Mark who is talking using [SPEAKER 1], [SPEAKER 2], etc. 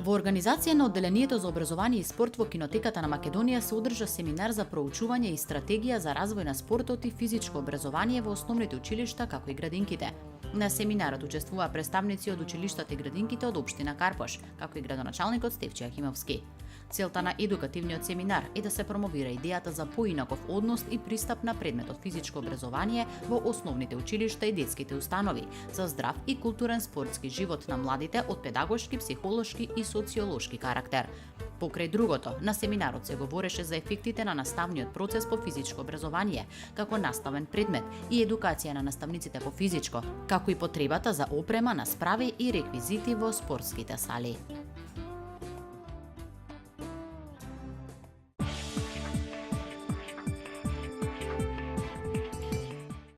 [SPEAKER 1] Во организација на Одделението за образование и спорт во Кинотеката на Македонија се одржа семинар за проучување и стратегија за развој на спортот и физичко образование во основните училишта како и градинките. На семинарот учествуваа представници од училиштата и градинките од општина Карпош, како и градоначалникот Стефче Ахимовски. Целта на едукативниот семинар е да се промовира идејата за поинаков однос и пристап на предметот физичко образование во основните училишта и детските установи, за здрав и културен спортски живот на младите од педагошки, психолошки и социолошки карактер. Покрај другото, на семинарот се говореше за ефектите на наставниот процес по физичко образование, како наставен предмет и едукација на наставниците по физичко, како и потребата за опрема на справи и реквизити во спортските сали.